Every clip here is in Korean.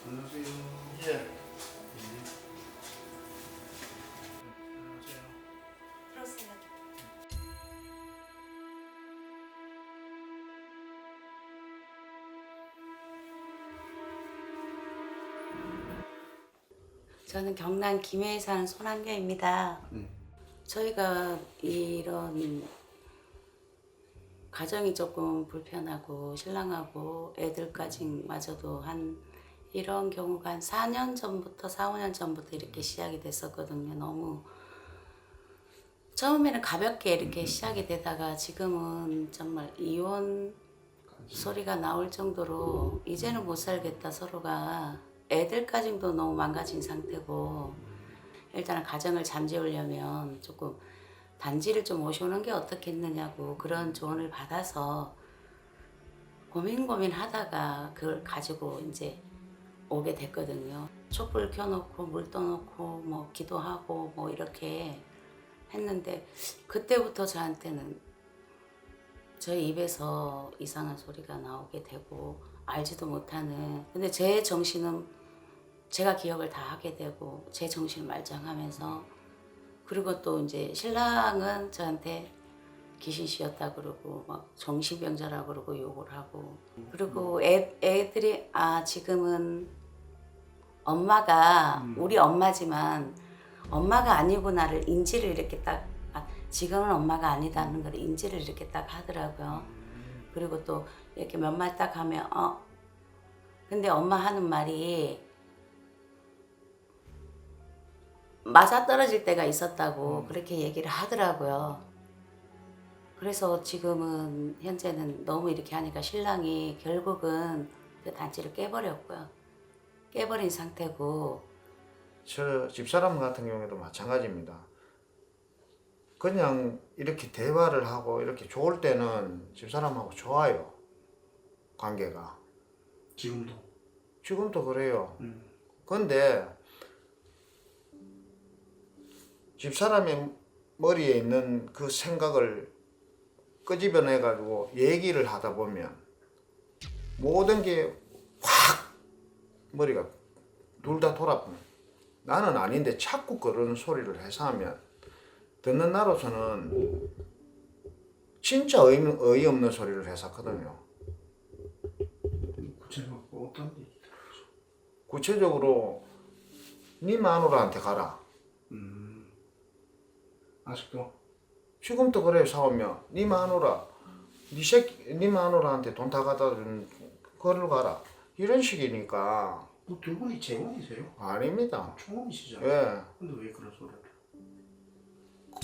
안녕하세요. 예. 안녕하세요. 들었어요. 저는 경남 김해에 사는 손한겨입니다. 저희가 이런 가정이 조금 불편하고 신랑하고 애들까지 마저도 한 이런 경우가 한 4년 전부터 4, 5년 전부터 이렇게 시작이 됐었거든요. 너무 처음에는 가볍게 이렇게 시작이 되다가 지금은 정말 이혼 소리가 나올 정도로 이제는 못 살겠다 서로가 애들까지도 너무 망가진 상태고 일단은 가정을 잠재우려면 조금 단지를 좀 모셔오는 게 어떻겠느냐고 그런 조언을 받아서 고민하다가 그걸 가지고 이제 오게 됐거든요. 촛불 켜놓고 물 떠놓고 뭐 기도하고 뭐 이렇게 했는데 그때부터 저한테는 저희 입에서 이상한 소리가 나오게 되고 알지도 못하는 근데 제 정신은 제가 기억을 다 하게 되고 제 정신을 말짱하면서 그리고 또 이제 신랑은 저한테 귀신씨였다 그러고 막 정신병자라 그러고 욕을 하고 그리고 애들이 지금은 엄마가 우리 엄마지만 엄마가 아니구나를 인지를 이렇게 딱 지금은 엄마가 아니다는 걸 인지를 이렇게 딱 하더라고요. 그리고 또 이렇게 몇 말 딱 하면 근데 엄마 하는 말이 맞아떨어질 때가 있었다고 그렇게 얘기를 하더라고요. 그래서 지금은 현재는 너무 이렇게 하니까 신랑이 결국은 그 단지를 깨버렸고요. 깨버린 상태고 저 집사람 같은 경우에도 마찬가지입니다. 그냥 이렇게 대화를 하고 이렇게 좋을 때는 집사람하고 좋아요. 관계가. 지금도. 지금도 그래요. 근데 집사람의 머리에 있는 그 생각을 끄집어내 가지고 얘기를 하다 보면 모든 게 확 머리가 둘 다 돌아보면 나는 아닌데 자꾸 그런 소리를 해서 하면 듣는 나로서는 진짜 어이없는 소리를 했었거든요. 구체적으로 어떤 얘기? 구체적으로 네 마누라한테 가라. 아직도? 지금도 그래요. 싸우면 네 마누라 네 마누라한테 돈 다 갖다 준 거를 가라. 이런 식이니까. 뭐 두 분이 재혼이세요? 아닙니다. 초혼이시잖아요. 예. 근데 왜 그런 소리를?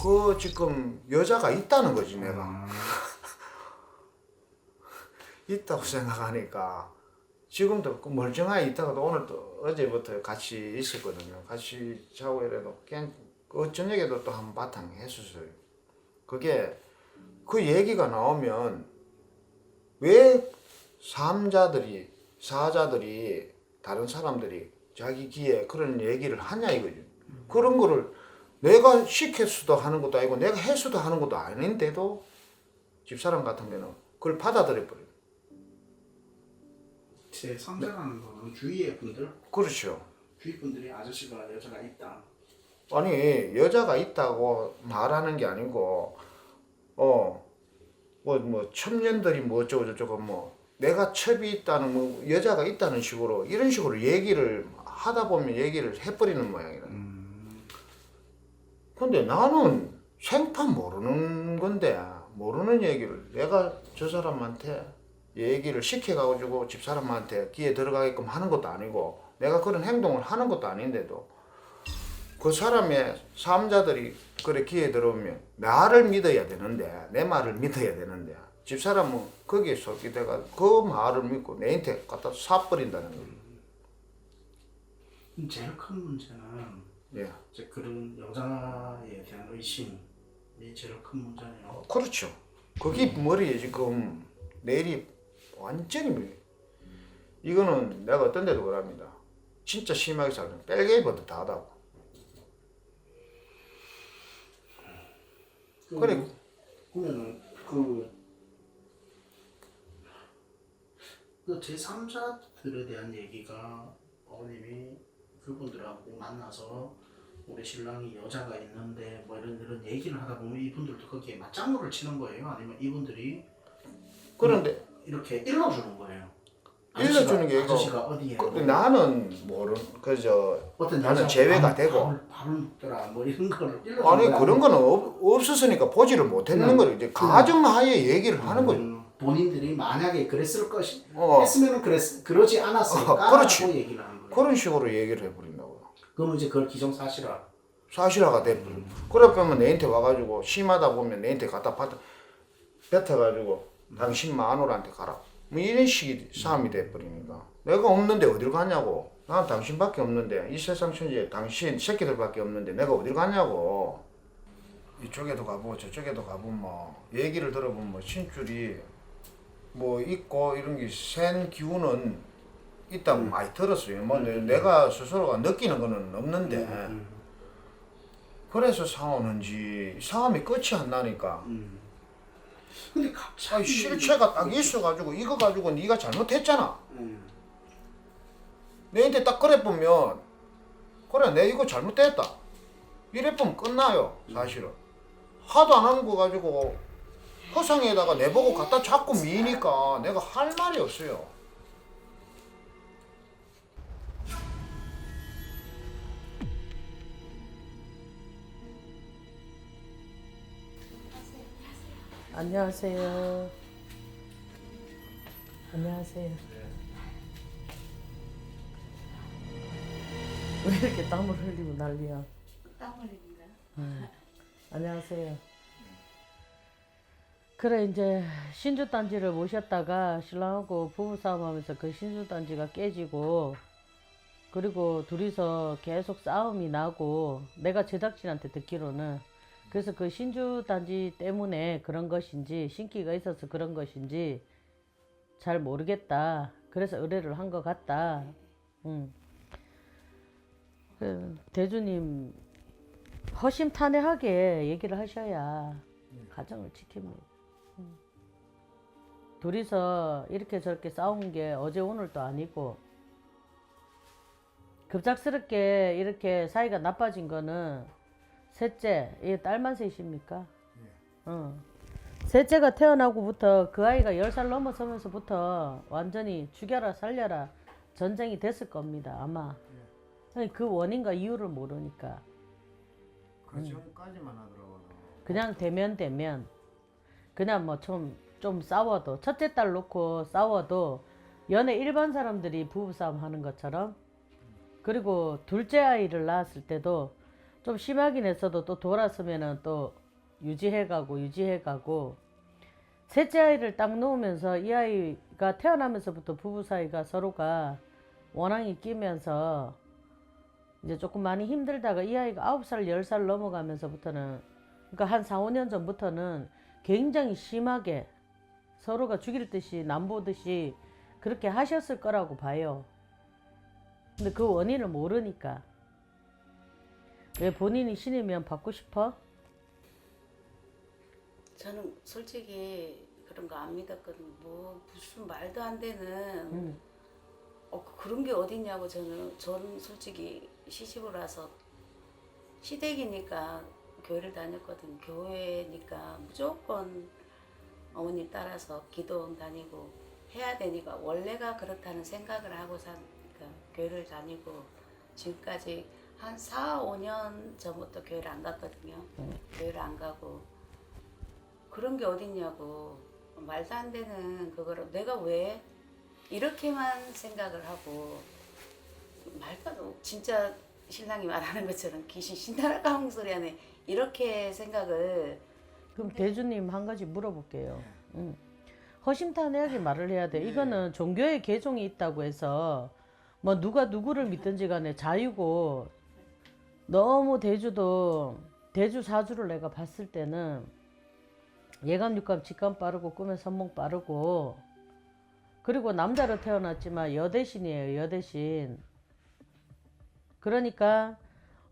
그 지금 여자가 있다는 거지 내가. 있다고 생각하니까 지금도 그 멀쩡하게 있다가도 오늘도 어제부터 같이 있었거든요. 같이 자고 이래도 그냥 그 저녁에도 또 한 바탕 했었어요. 그게 그 얘기가 나오면 왜 사자들이 다른 사람들이 자기 귀에 그런 얘기를 하냐 이거죠. 그런 거를 내가 시켰어도 하는 것도 아니고 내가 했어도 하는 것도 아닌데도 집사람 같은 경우는 그걸 받아들여 버려요. 제 상자라는 거는 주위의 분들? 그렇죠. 주위 분들이 아저씨가 여자가 있다. 아니 여자가 있다고 말하는 게 아니고 뭐 첩년들이 뭐 어쩌고 저쩌고 뭐 내가 첩이 있다는 뭐 여자가 있다는 식으로 이런 식으로 얘기를 하다 보면 얘기를 해버리는 모양이라. 근데 나는 생판 모르는 건데 모르는 얘기를 내가 저 사람한테 얘기를 시켜가지고 집사람한테 귀에 들어가게끔 하는 것도 아니고 내가 그런 행동을 하는 것도 아닌데도 그 사람의 삼자들이 그래 귀에 들어오면 나를 믿어야 되는데 내 말을 믿어야 되는데 집사람은 거기에 속이 돼가 그 말을 믿고 내한테 갖다 쏴버린다는 거예요. 제일 큰 문제는 예. 이제 그런 여자에 대한 의심이 제일 큰 문제네요. 그렇죠. 그게 머리에 지금 내일이 완전히 이거는 내가 어떤 데도 그럽니다. 진짜 심하게 살면 뺄개보다 다 하다고. 그래. 그러면은 그 제3자들에 대한 얘기가 어머님이 그분들하고 만나서 우리 신랑이 여자가 있는데 뭐 이런 얘기를 하다 보면 이분들도 거기에 맞장구를 치는 거예요? 아니면 이분들이 그런데 이렇게 일러주는 거예요? 일러주는 게 이거 아저씨가 어디에 나는 그저 어떤 나는 여자 제외가 되고 밥을 먹더라 뭐 이런 거를 일러주는 아니 거야? 그런 거는 없었으니까 보지를 못했는 거를 이제 가정하에 얘기를 하는 거죠. 본인들이 만약에 그랬을 것이 어. 했으면은 그러지 않았을까 그렇지. 하고 얘기를 하는 거예요. 그런 식으로 얘기를 해버린다고요. 그러면 이제 그걸 기정사실화. 사실화가 돼버려. 그러면 내한테 와가지고 심하다 보면 내한테 갖다 뱉어가지고 당신 마누라한테 가라. 뭐 이런 식의 싸움이 돼버리니까 내가 없는데 어딜 가냐고. 난 당신밖에 없는데 이 세상 천지에 당신 새끼들밖에 없는데 내가 어딜 가냐고. 이쪽에도 가보고 저쪽에도 가보고 뭐 얘기를 들어보면 뭐 신줄이 뭐 있고 이런 게 센 기운은 있다고 많이 들었어요. 뭐 내가 스스로가 느끼는 거는 없는데 그래서 싸우는지 싸움이 끝이 안 나니까 근데 갑자기 아니, 실체가 딱 있어가지고 이거 가지고 네가 잘못했잖아. 내한테 딱 그래 보면 그래 내 이거 잘못됐다 이래 보면 끝나요. 사실은 하도 안 하는 거 가지고 허상에다가 내보고 갖다 자꾸 미니까 내가 할 말이 없어요. 안녕하세요. 안녕하세요. 왜 이렇게 땀을 흘리고 난리야? 땀 흘립니다. 안녕하세요. 그래 이제 신주단지를 모셨다가 신랑하고 부부싸움하면서 그 신주단지가 깨지고 그리고 둘이서 계속 싸움이 나고 내가 제작진한테 듣기로는 그래서 그 신주단지 때문에 그런 것인지 신기가 있어서 그런 것인지 잘 모르겠다. 그래서 의뢰를 한 것 같다. 대주님 허심탄회하게 얘기를 하셔야 가정을 지킵니다. 둘이서 이렇게 저렇게 싸운 게 어제 오늘도 아니고 급작스럽게 이렇게 사이가 나빠진 거는 셋째, 이게 딸만 셋입니까? 셋째가 태어나고부터 그 아이가 10살 넘어서면서부터 완전히 죽여라 살려라 전쟁이 됐을 겁니다. 아마 그 원인과 이유를 모르니까 그 전까지만 하더라고요. 그냥 대면 그냥 뭐 좀 싸워도 첫째 딸 놓고 싸워도 연애 일반 사람들이 부부싸움 하는 것처럼 그리고 둘째 아이를 낳았을 때도 좀 심하긴 했어도 또 돌아서면은 또 유지해가고 셋째 아이를 딱 놓으면서 이 아이가 태어나면서부터 부부 사이가 서로가 원앙이 끼면서 이제 조금 많이 힘들다가 이 아이가 9살 10살 넘어가면서부터는 그러니까 한 4, 5년 전부터는 굉장히 심하게 서로가 죽일 듯이 남보듯이 그렇게 하셨을 거라고 봐요. 근데 그 원인을 모르니까 왜 본인이 신이면 받고 싶어? 저는 솔직히 그런 거 안 믿었거든요. 뭐 무슨 말도 안 되는 그런 게 어딨냐고 저는 솔직히 시집을 와서 시댁이니까 교회를 다녔거든요. 교회니까 무조건 어머님 따라서 기도원 다니고 해야 되니까 원래가 그렇다는 생각을 하고 교회를 다니고 지금까지 한 4, 5년 전부터 교회를 안 갔거든요. 교회를 안 가고 그런 게 어딨냐고 말도 안 되는 그거를 내가 왜 이렇게만 생각을 하고 말도 안 되고 진짜 신랑이 말하는 것처럼 귀신 신나라 까먹는 소리 하네 이렇게 생각을 그럼 대주님 한 가지 물어볼게요. 허심탄회하게 말을 해야 돼. 이거는 종교의 개종이 있다고 해서 뭐 누가 누구를 믿든지 간에 자유고 너무 대주 사주를 내가 봤을 때는 예감 육감 직감 빠르고 꿈의 선몽 빠르고 그리고 남자로 태어났지만 여대신이에요. 여대신. 그러니까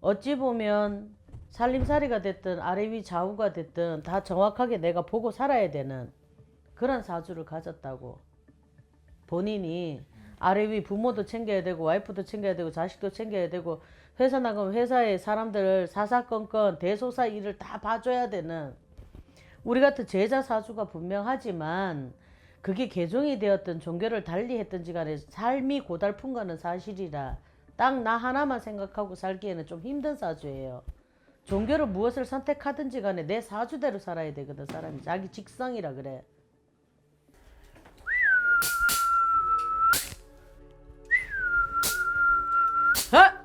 어찌 보면 살림살이가 됐든 아래 위 좌우가 됐든 다 정확하게 내가 보고 살아야 되는 그런 사주를 가졌다고 본인이 아래 위 부모도 챙겨야 되고 와이프도 챙겨야 되고 자식도 챙겨야 되고 회사 나가면 회사에 사람들 사사건건 대소사 일을 다 봐줘야 되는 우리 같은 제자 사주가 분명하지만 그게 개종이 되었든 종교를 달리 했든지 간에 삶이 고달픈 거는 사실이라 딱 나 하나만 생각하고 살기에는 좀 힘든 사주예요. 종교를 무엇을 선택하든지 간에 내 사주대로 살아야 되거든. 사람이 자기 직성이라 그래. 하!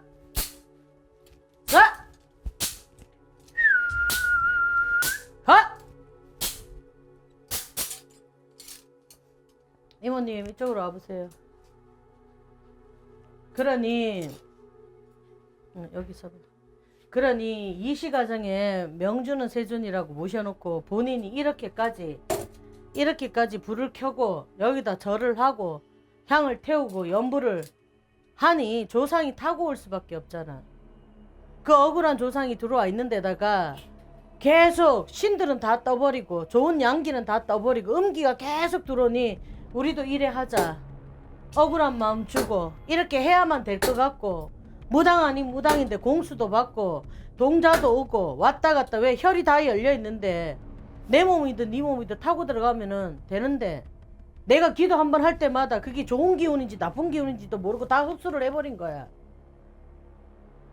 하! 하! 이모님 이쪽으로 와보세요. 그러니 여기서 그러니 이시가정에 명주는 세존이라고 모셔놓고 본인이 이렇게까지 불을 켜고 여기다 절을 하고 향을 태우고 연부를 하니 조상이 타고 올 수밖에 없잖아. 그 억울한 조상이 들어와 있는 데다가 계속 신들은 다 떠버리고 좋은 양기는 다 떠버리고 음기가 계속 들어오니 우리도 이래 하자. 억울한 마음 주고 이렇게 해야만 될 것 같고 무당 아닌 무당인데 공수도 받고 동자도 오고 왔다 갔다 왜 혈이 다 열려 있는데 내 몸이든 네 몸이든 타고 들어가면은 되는데 내가 기도 한번 할 때마다 그게 좋은 기운인지 나쁜 기운인지도 모르고 다 흡수를 해버린 거야.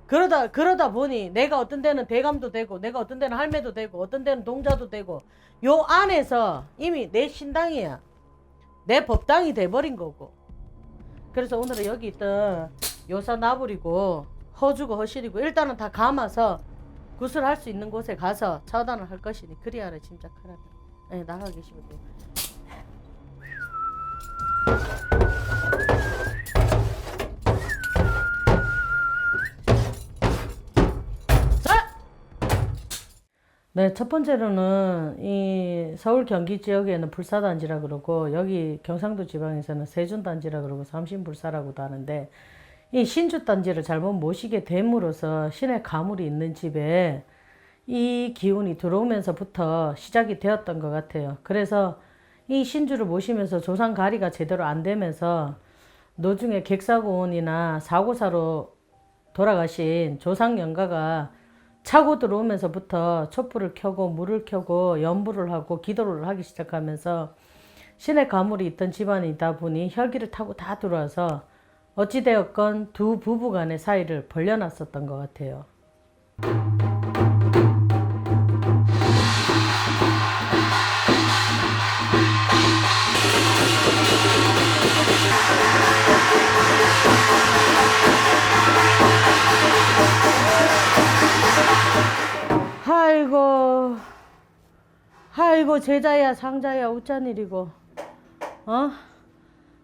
그러다 보니 내가 어떤 데는 대감도 되고 내가 어떤 데는 할매도 되고 어떤 데는 동자도 되고 요 안에서 이미 내 신당이야. 내 법당이 돼버린 거고. 그래서 오늘은 여기 있던 요사 나부리고 허주고 허실이고 일단은 다 감아서 구슬할 수 있는 곳에 가서 차단을 할 것이니 그리하라 짐작하라. 네, 나가 계시면 돼요. 네, 첫 번째로는 이 서울 경기 지역에는 불사단지라 그러고 여기 경상도 지방에서는 세준단지라 그러고 삼신불사라고도 하는데 이 신주단지를 잘못 모시게 됨으로써 신의 가물이 있는 집에 이 기운이 들어오면서부터 시작이 되었던 것 같아요. 그래서 이 신주를 모시면서 조상 가리가 제대로 안 되면서 노중에 객사고운이나 사고사로 돌아가신 조상 영가가 차고 들어오면서부터 촛불을 켜고 물을 켜고 연부를 하고 기도를 하기 시작하면서 신의 가물이 있던 집안이다 보니 혈기를 타고 다 들어와서 어찌되었건 두 부부 간의 사이를 벌려놨었던 것 같아요. 아이고 제자야 상자야 웃잔일이고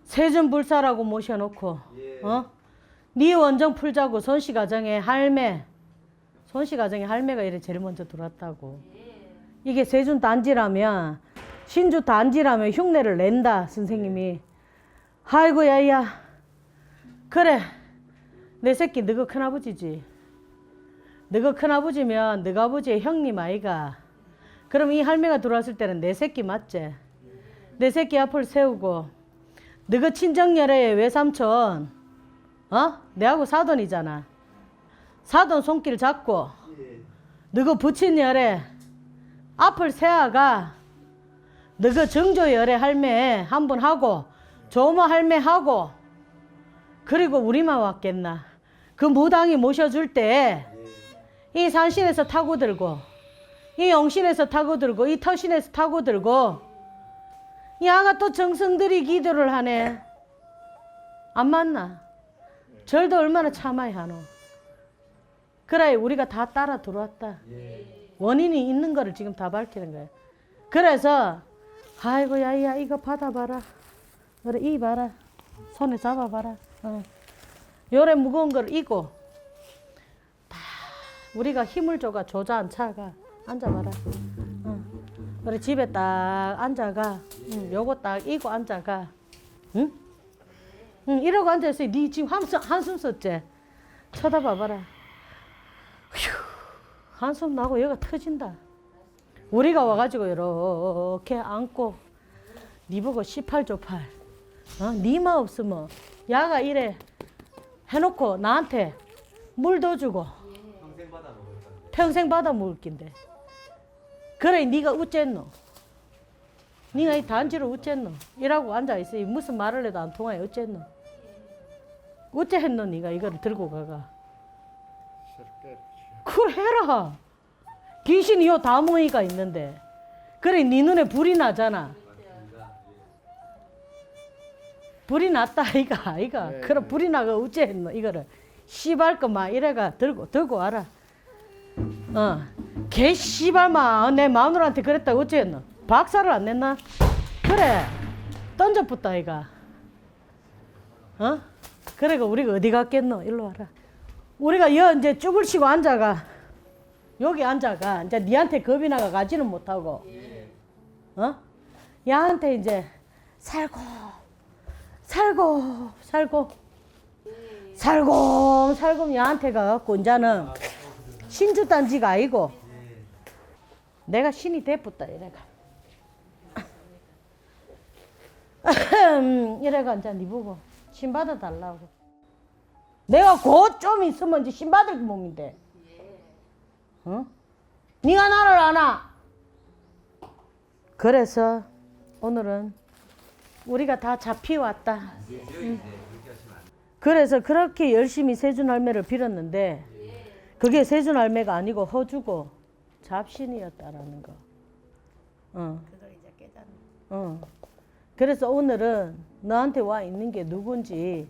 세준불사라고 모셔놓고 네 원정 풀자고 손씨가정에 할매가 이래 제일 먼저 들어왔다고. 이게 세준 단지라면 신주 단지라면 흉내를 낸다 선생님이. 아이고 야야 그래 내 새끼 너가 큰아버지지. 너가 큰아버지면 너가 아버지의 형님 아이가. 그럼 이 할매가 들어왔을 때는 내 새끼 맞지? 내 새끼 앞을 세우고 너가 친정열애의 외삼촌 내하고 사돈이잖아. 사돈 손길 잡고 너가 부친열애 앞을 세아가 너가 정조열애 할매 한 번 하고 조모 할매 하고 그리고 우리만 왔겠나. 그 무당이 모셔줄 때 이 산신에서 타고 들고 이 영신에서 타고 들고 이 터신에서 타고 들고 이 아가 또 정성들이 기도를 하네. 안 맞나? 절도 얼마나 참아야 하노. 그래 우리가 다 따라 들어왔다. 원인이 있는 거를 지금 다 밝히는 거야. 그래서 아이고 야야 이거 받아봐라. 그래 이 봐라. 손에 잡아봐라. 요래 무거운 걸 이고 다 우리가 힘을 줘가 조자한 차가 앉아봐라. 그래 집에 딱 앉아가. 요거 딱 이고 앉아가. 응? 이러고 앉아있어. 니 지금 한숨 썼지? 쳐다봐봐라. 휴, 한숨 나고 여기가 터진다. 우리가 와가지고 이렇게 안고 니 보고 18조 8. 니마 없으면 야가 이래 해놓고 나한테 물도 주고 평생 받아 먹을 낀데. 그래 네가 어쨌노? 네가 이 단지로 어쨌노? 이라고 앉아있어. 무슨 말을 해도 안 통하여 어쨌노? 어째 했노 네가 이거를 들고 가가? 그래 해라. 귀신이 요 다모이가 있는데. 그래 네 눈에 불이 나잖아. 불이 났다 아이가. 그럼 불이 나가 어째 했노? 이거를 씨발 거막 이래가 들고 와라. 개 씨발마 내 마누라한테 그랬다 어째 했노? 박살을 안 냈나? 그래 던져붙다 아이가. 그래가 우리가 어디 갔겠노? 일로 와라. 우리가 이제 쭈글 치고 앉아가. 여기 앉아가. 이제 니한테 겁이 나가 가지는 못하고. 야한테 이제 살고 야한테 가갖고 이제는 신주단지가 아니고 내가 신이 돼붙다 이래가. 이래가 이제 니 보고 신 받아달라고. 내가 곧 좀 있으면 이제 신 받을 몸인데. 네가 나를 아나? 그래서 오늘은 우리가 다 잡히왔다. 그래서 그렇게 열심히 세준 할매를 빌었는데 그게 세준 할매가 아니고 허주고 잡신이었다라는 거. 그걸 이제 깨닫는. 그래서 오늘은 너한테 와 있는 게 누군지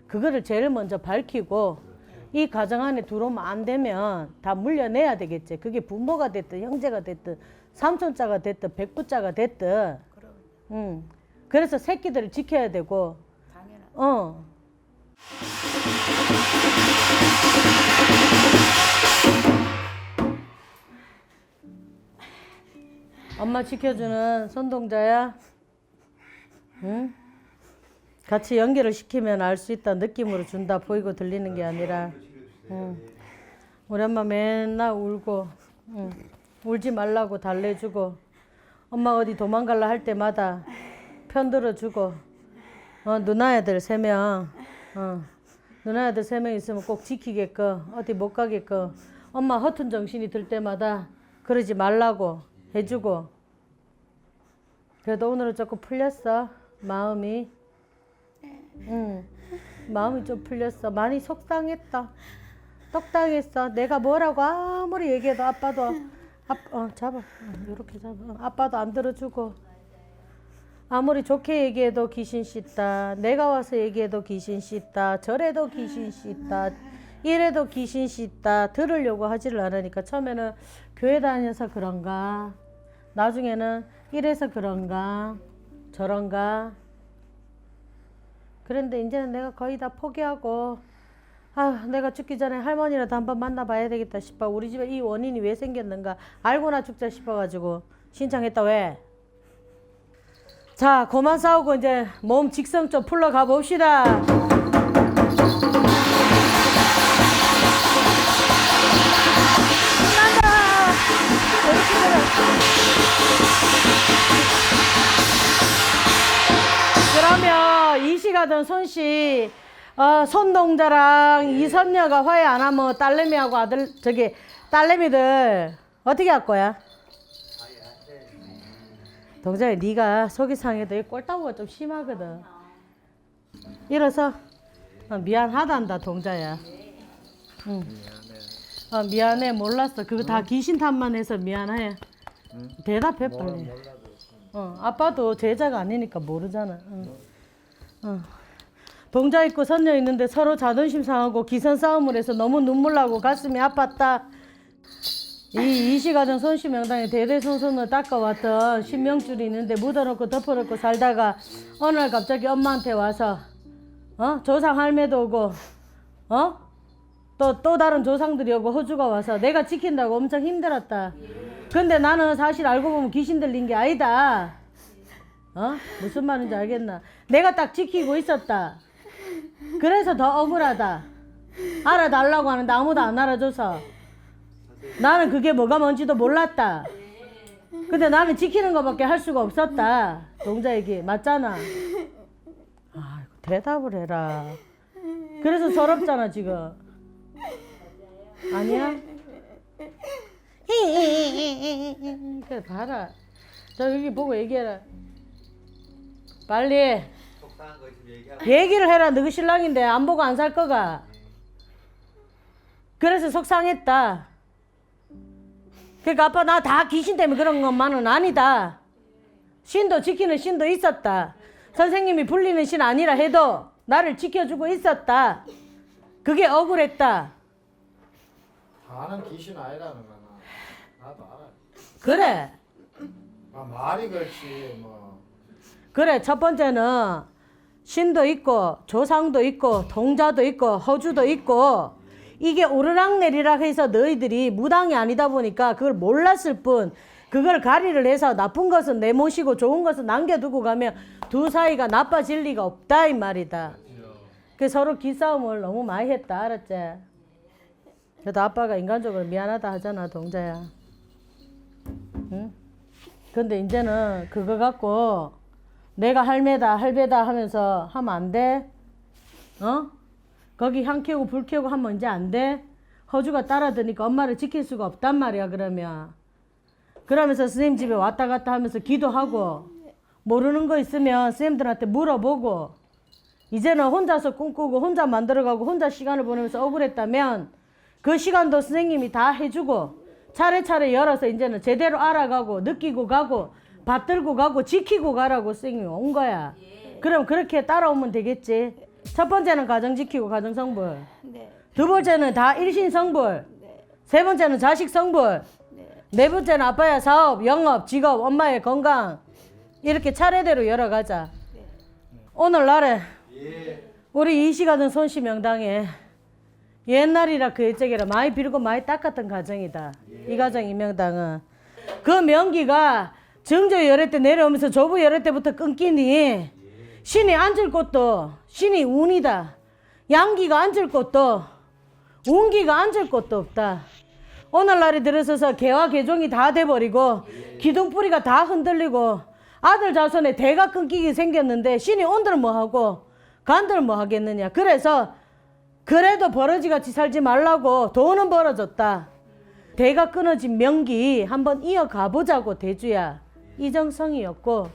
그거를 제일 먼저 밝히고 이 가정 안에 들어오면 안 되면 다 물려내야 되겠지. 그게 부모가 됐든 형제가 됐든 삼촌자가 됐든 백부자가 됐든. 그래서 새끼들을 지켜야 되고. 당연하다. 엄마 지켜주는 손동자야. 응? 같이 연결을 시키면 알 수 있다. 느낌으로 준다. 보이고 들리는 게 아니라. 우리 엄마 맨날 울고 울지 말라고 달래주고 엄마 어디 도망갈라 할 때마다 편 들어주고 누나애들 3명 누나애들 3명 있으면 꼭 지키게끔 어디 못 가게끔 엄마 허튼 정신이 들 때마다 그러지 말라고 해주고. 그래도 오늘은 조금 풀렸어 마음이. 마음이 좀 풀렸어. 많이 속상했다. 떡당했어. 내가 뭐라고 아무리 얘기해도 아빠도 잡아. 이렇게 잡아. 아빠도 안 들어주고. 아무리 좋게 얘기해도 귀신 씻다. 내가 와서 얘기해도 귀신 씻다. 저래도 귀신 씻다. 이래도 귀신 씻다. 들으려고 하지를 않으니까 처음에는 교회 다녀서 그런가. 나중에는 이래서 그런가. 저런가. 그런데 이제는 내가 거의 다 포기하고 내가 죽기 전에 할머니라도 한번 만나봐야 되겠다 싶어. 우리 집에 이 원인이 왜 생겼는가 알고나 죽자 싶어가지고 신청했다. 왜? 자 그만 싸우고 이제 몸 직성 좀 풀러가 봅시다. 그러면 이시가든 손씨 손동자랑 이선녀가 화해 안 하면 딸내미하고 딸내미들 어떻게 할 거야? 동자야 네가 속이 상해도 이 꼴따구가 좀 심하거든. 이래서 미안하단다 동자야. 미안해 몰랐어. 그거 다 귀신 탓만 해서 미안해. 대답해 빨리. 아빠도 제자가 아니니까 모르잖아. 동자 있고 선녀 있는데 서로 자존심 상하고 기선 싸움을 해서 너무 눈물 나고 가슴이 아팠다. 이 이시가정 손씨 명당에 대대손손을 닦아왔던 신명줄이 있는데 묻어놓고 덮어놓고 살다가 어느 날 갑자기 엄마한테 와서 조상 할매도 오고 또 다른 조상들이 오고 호주가 와서 내가 지킨다고 엄청 힘들었다. 근데 나는 사실 알고 보면 귀신 들린 게 아니다. 무슨 말인지 알겠나? 내가 딱 지키고 있었다. 그래서 더 억울하다. 알아달라고 하는데 아무도 안 알아줘서 나는 그게 뭐가 뭔지도 몰랐다. 근데 나는 지키는 것밖에 할 수가 없었다. 동자 얘기 맞잖아. 아이고 대답을 해라. 그래서 서럽잖아 지금. 아니야? 그래 봐라. 저 여기 보고 얘기해라. 빨리. 얘기를 해라. 너희 신랑인데 안 보고 안 살 거가. 그래서 속상했다. 그러니까 아빠 나 다 귀신 때문에 그런 것만은 아니다. 신도 지키는 신도 있었다. 선생님이 불리는 신 아니라 해도 나를 지켜주고 있었다. 그게 억울했다. 나는 귀신 아니라는 거나 나도 알아. 그래. 말이 그렇지 뭐. 그래 첫 번째는 신도 있고 조상도 있고 동자도 있고 허주도 있고 이게 오르락내리락 해서 너희들이 무당이 아니다 보니까 그걸 몰랐을 뿐 그걸 가리를 해서 나쁜 것은 내모시고 좋은 것은 남겨두고 가면 두 사이가 나빠질 리가 없다 이 말이다. 그 서로 기싸움을 너무 많이 했다. 알았지? 그래도 아빠가 인간적으로 미안하다 하잖아 동자야. 응? 근데 이제는 그거 갖고 내가 할매다 할배다 하면서 하면 안 돼? 어? 거기 향 켜고 불 켜고 하면 이제 안 돼? 허주가 따라드니까 엄마를 지킬 수가 없단 말이야 그러면. 그러면서 스님 집에 왔다 갔다 하면서 기도하고 모르는 거 있으면 스님들한테 물어보고 이제는 혼자서 꿈꾸고 혼자 만들어가고 혼자 시간을 보내면서 억울했다면 그 시간도 선생님이 다 해주고 차례차례 열어서 이제는 제대로 알아가고 느끼고 가고 받들고 가고 지키고 가라고 선생님이 온 거야. 그럼 그렇게 따라오면 되겠지. 첫 번째는 가정 지키고 가정 성불. 두 번째는 다 일신 성불. 세 번째는 자식 성불. 네 번째는 아빠야 사업, 영업, 직업, 엄마의 건강. 이렇게 차례대로 열어가자. 오늘날에 우리 이시가든 손씨 명당에 옛날이라 그 일적이라 많이 빌고 많이 닦았던 가정이다. 이 가정 이 명당은. 그 명기가 정조 열애 때 내려오면서 조부 열애 때부터 끊기니 신이 앉을 곳도 신이 운이다. 양기가 앉을 곳도 운기가 앉을 곳도 없다. 오늘날에 들어서서 개와 개종이 다 돼버리고 기둥뿌리가 다 흔들리고 아들 자손에 대가 끊기게 생겼는데 신이 온들 뭐하고 간들 뭐 하겠느냐. 그래서 그래도 버러지같이 살지 말라고 돈은 벌어졌다. 대가 끊어진 명기 한번 이어가 보자고 대주야. 이정성이었고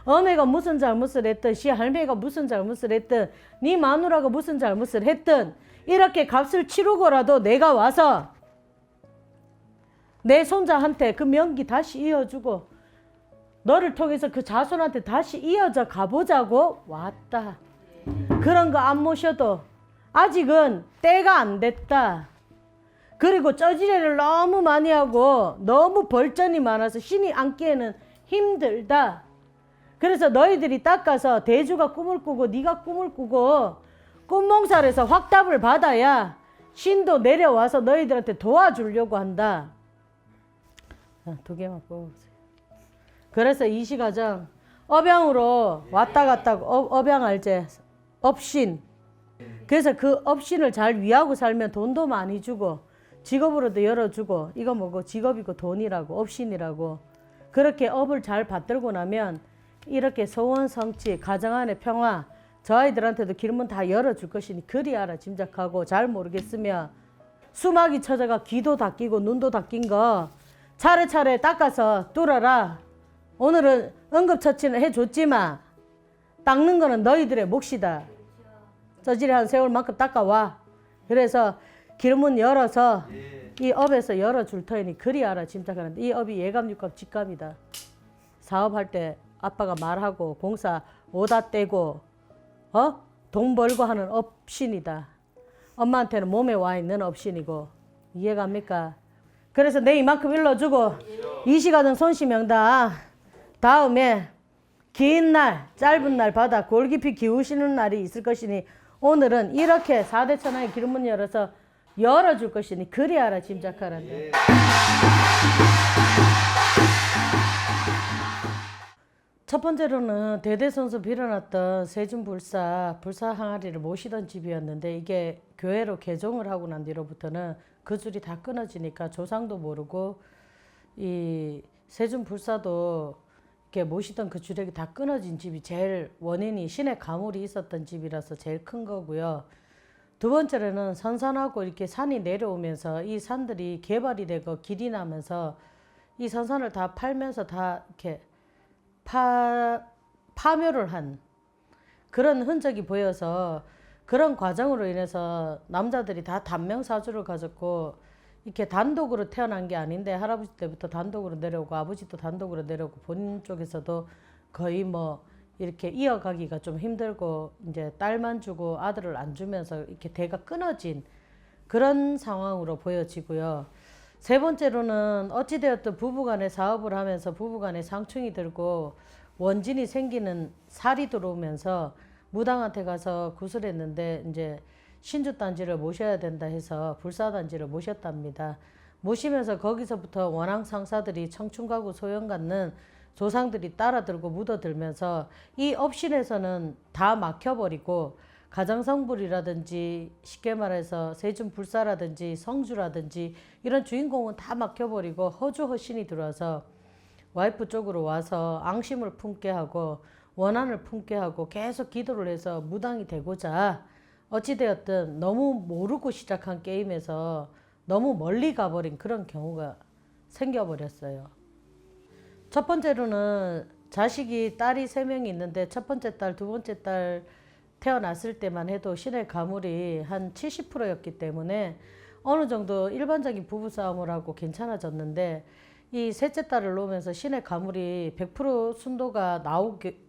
어머니가 무슨 잘못을 했든 시할매가 무슨 잘못을 했든 네 마누라가 무슨 잘못을 했든 이렇게 값을 치르고라도 내가 와서 내 손자한테 그 명기 다시 이어주고 너를 통해서 그 자손한테 다시 이어져 가보자고 왔다. 그런 거 안 모셔도 아직은 때가 안 됐다. 그리고 쩌지레를 너무 많이 하고 너무 벌전이 많아서 신이 앉기에는 힘들다. 그래서 너희들이 닦아서 대주가 꿈을 꾸고 네가 꿈을 꾸고 꿈몽살에서 확답을 받아야 신도 내려와서 너희들한테 도와주려고 한다. 두 개만 뽑아보세요. 그래서 이시가정 업양으로 왔다 갔다 업양 알제? 업신. 그래서 그 업신을 잘 위하고 살면 돈도 많이 주고 직업으로도 열어주고 이거 뭐고 직업이고 돈이라고 업신이라고 그렇게 업을 잘 받들고 나면 이렇게 소원 성취 가정 안의 평화 저 아이들한테도 길문 다 열어줄 것이니 그리 알아 짐작하고 잘 모르겠으면 수막이 쳐져가 귀도 닦이고 눈도 닦인 거 차례차례 닦아서 뚫어라. 오늘은 응급처치는 해줬지만 닦는 거는 너희들의 몫이다. 저질이 한 세월만큼 닦아와. 그래서 길문 열어서 이 업에서 열어줄 터이니 그리 알아 짐작하는데 이 업이 예감육감 직감이다. 사업할 때 아빠가 말하고 공사 오다 떼고 돈 벌고 하는 업신이다. 엄마한테는 몸에 와 있는 업신이고 이해갑니까? 그래서 내 이만큼 일러주고 이시가든 손씨 명당 다음에 긴 날 짧은 날 받아 골 깊이 기우시는 날이 있을 것이니 오늘은 이렇게 4대 천왕의 기름문 열어서 열어줄 것이니 그리 알아 짐작하란다. 첫 번째로는 대대손손 빌어놨던 세준불사 항아리를 모시던 집이었는데 이게 교회로 개종을 하고 난 뒤로부터는 그 줄이 다 끊어지니까 조상도 모르고 이 세준불사도 이렇게 모시던 그 주력이 다 끊어진 집이 제일 원인이 신의 가물이 있었던 집이라서 제일 큰 거고요. 두 번째로는 선산하고 이렇게 산이 내려오면서 이 산들이 개발이 되고 길이 나면서 이 선산을 다 팔면서 다 이렇게 파묘를 한 그런 흔적이 보여서 그런 과정으로 인해서 남자들이 다 단명사주를 가졌고 이렇게 단독으로 태어난 게 아닌데 할아버지 때부터 단독으로 내려오고 아버지도 단독으로 내려오고 본인 쪽에서도 거의 뭐 이렇게 이어가기가 좀 힘들고 이제 딸만 주고 아들을 안 주면서 이렇게 대가 끊어진 그런 상황으로 보여지고요. 세 번째로는 어찌되었든 부부간에 사업을 하면서 부부간에 상충이 들고 원진이 생기는 살이 들어오면서 무당한테 가서 구슬했는데 이제 신주단지를 모셔야 된다 해서 불사단지를 모셨답니다. 모시면서 거기서부터 원앙 상사들이 청춘가구 소형 갖는 조상들이 따라들고 묻어들면서 이 업신에서는 다 막혀버리고 가정성불이라든지 쉽게 말해서 세준불사라든지 성주라든지 이런 주인공은 다 막혀버리고 허주허신이 들어와서 와이프 쪽으로 와서 앙심을 품게 하고 원한을 품게 하고 계속 기도를 해서 무당이 되고자 어찌되었든 너무 모르고 시작한 게임에서 너무 멀리 가버린 그런 경우가 생겨버렸어요. 첫 번째로는 자식이 딸이 3명이 있는데 첫 번째 딸, 두 번째 딸 태어났을 때만 해도 신의 가물이 한 70%였기 때문에 어느 정도 일반적인 부부싸움을 하고 괜찮아졌는데 이 셋째 딸을 놓으면서 신의 가물이 100% 순도가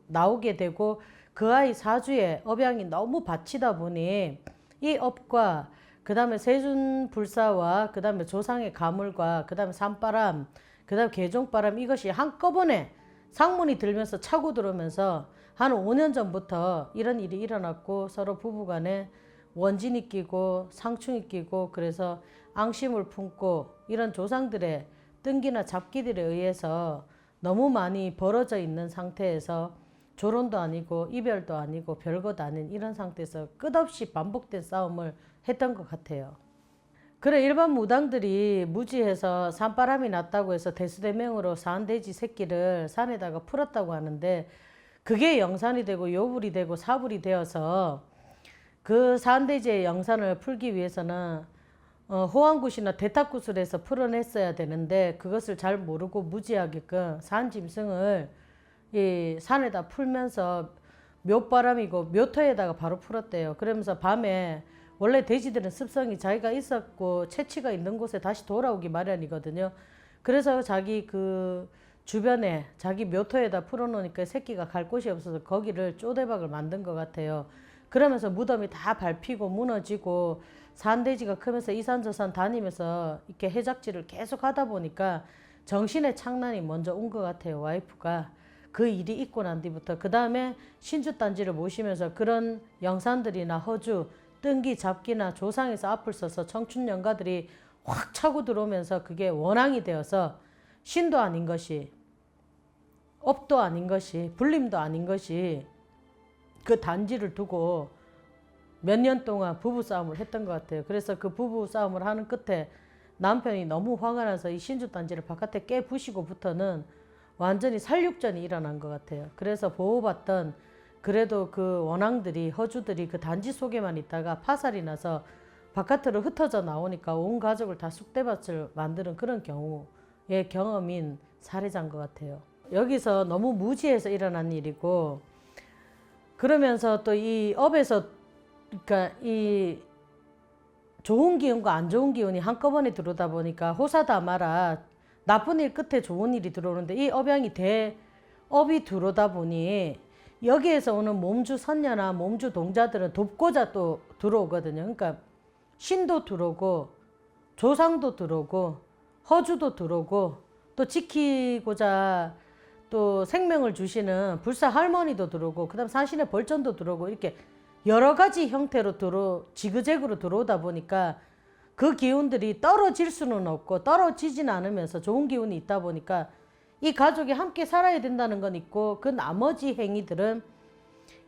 나오게 되고 그 아이 사주에 업양이 너무 받치다 보니 이 업과 그 다음에 세준불사와 그 다음에 조상의 가물과 그 다음에 산바람 그 다음에 계종바람 이것이 한꺼번에 상문이 들면서 차고 들어오면서 한 5년 전부터 이런 일이 일어났고 서로 부부간에 원진이 끼고 상충이 끼고 그래서 앙심을 품고 이런 조상들의 뜬기나 잡기들에 의해서 너무 많이 벌어져 있는 상태에서 조론도 아니고 이별도 아니고 별것도 아닌 이런 상태에서 끝없이 반복된 싸움을 했던 것 같아요. 그래 일반 무당들이 무지해서 산바람이 났다고 해서 대수대명으로 산돼지 새끼를 산에다가 풀었다고 하는데 그게 영산이 되고 요불이 되고 사불이 되어서 그 산돼지의 영산을 풀기 위해서는 호황굿이나 대탁굿을 풀어냈어야 되는데 그것을 잘 모르고 무지하게끔 산짐승을 이 산에다 풀면서 묘바람이고 묘터에다가 바로 풀었대요. 그러면서 밤에 원래 돼지들은 습성이 자기가 있었고 채취가 있는 곳에 다시 돌아오기 마련이거든요. 그래서 자기 그 주변에 자기 묘터에다 풀어놓으니까 새끼가 갈 곳이 없어서 거기를 쪼대박을 만든 것 같아요. 그러면서 무덤이 다 밟히고 무너지고 산돼지가 크면서 이산저산 다니면서 이렇게 해작질을 계속 하다 보니까 정신의 착란이 먼저 온 것 같아요. 와이프가. 그 일이 있고 난 뒤부터 그 다음에 신주단지를 모시면서 그런 영산들이나 허주, 뜬기, 잡기나 조상에서 앞을 서서 청춘연가들이 확 차고 들어오면서 그게 원앙이 되어서 신도 아닌 것이 업도 아닌 것이 불림도 아닌 것이 그 단지를 두고 몇 년 동안 부부싸움을 했던 것 같아요. 그래서 그 부부싸움을 하는 끝에 남편이 너무 화가 나서 이 신주단지를 바깥에 깨부시고부터는 완전히 살육전이 일어난 것 같아요. 그래서 보호받던 그래도 그 원앙들이 허주들이 그 단지 속에만 있다가 파살이 나서 바깥으로 흩어져 나오니까 온 가족을 다 쑥대밭을 만드는 그런 경우의 경험인 사례자인 것 같아요. 여기서 너무 무지해서 일어난 일이고 그러면서 또 이 업에서 그러니까 이 좋은 기운과 안 좋은 기운이 한꺼번에 들어오다 보니까 호사다마라 나쁜 일 끝에 좋은 일이 들어오는데 이 업양이 대업이 들어오다 보니 여기에서 오는 몸주 선녀나 몸주 동자들은 돕고자 또 들어오거든요. 그러니까 신도 들어오고 조상도 들어오고 허주도 들어오고 또 지키고자 또 생명을 주시는 불사 할머니도 들어오고 그다음 산신의 벌전도 들어오고 이렇게 여러 가지 형태로 지그재그로 들어오다 보니까 그 기운들이 떨어질 수는 없고 떨어지진 않으면서 좋은 기운이 있다 보니까 이 가족이 함께 살아야 된다는 건 있고 그 나머지 행위들은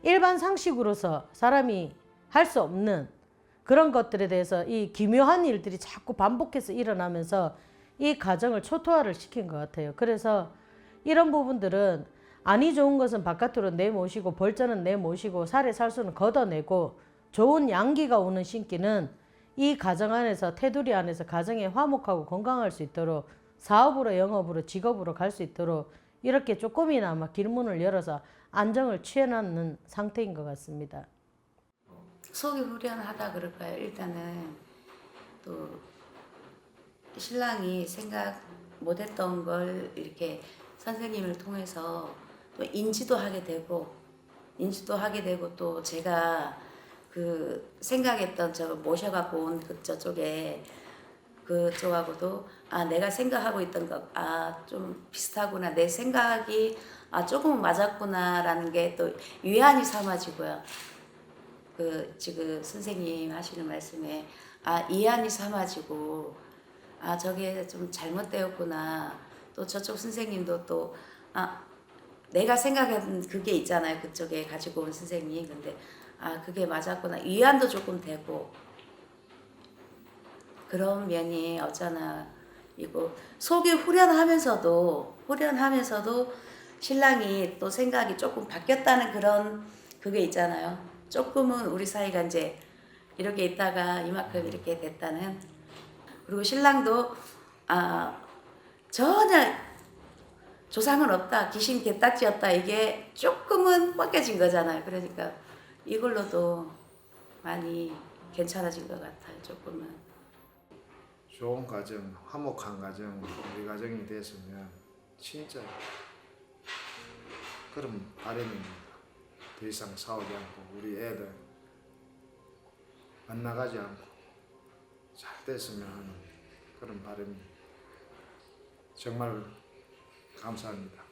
일반 상식으로서 사람이 할 수 없는 그런 것들에 대해서 이 기묘한 일들이 자꾸 반복해서 일어나면서 이 가정을 초토화를 시킨 것 같아요. 그래서 이런 부분들은 안이 좋은 것은 바깥으로 내모시고 벌전은 내모시고 살에 살수는 걷어내고 좋은 양기가 오는 신기는 이 가정 안에서 테두리 안에서 가정에 화목하고 건강할 수 있도록 사업으로 영업으로 직업으로 갈 수 있도록 이렇게 조금이나마 길문을 열어서 안정을 취해놨는 상태인 것 같습니다. 속이 후련하다 그럴까요? 일단은 또 신랑이 생각 못했던 걸 이렇게 선생님을 통해서 또 인지도 하게 되고 또 제가 그 생각했던 저 모셔갖고 온 그쪽에 그쪽하고도 내가 생각하고 있던 거 좀 비슷하구나, 내 생각이 조금 맞았구나라는 게 또 위안이 삼아지고요. 그 지금 선생님 하시는 말씀에 이안이 삼아지고 저게 좀 잘못되었구나. 또 저쪽 선생님도 또 내가 생각한 그게 있잖아요. 그쪽에 가지고 온 선생님. 근데 그게 맞았구나. 위안도 조금 되고 그런 면이 없잖아. 이거 속이 후련하면서도 신랑이 또 생각이 조금 바뀌었다는 그런 그게 있잖아요. 조금은 우리 사이가 이제 이렇게 있다가 이만큼 이렇게 됐다는. 그리고 신랑도 전혀 조상은 없다, 귀신 개딱지였다, 이게 조금은 벗겨진 거잖아요. 그러니까 이걸로도 많이 괜찮아진 것 같아요. 조금은. 좋은 가정, 화목한 가정, 우리 가정이 됐으면 진짜 그런 바람입니다. 더 이상 싸우지 않고 우리 애들 안 나가지 않고 잘 됐으면 하는 그런 바람입니다. 정말 감사합니다.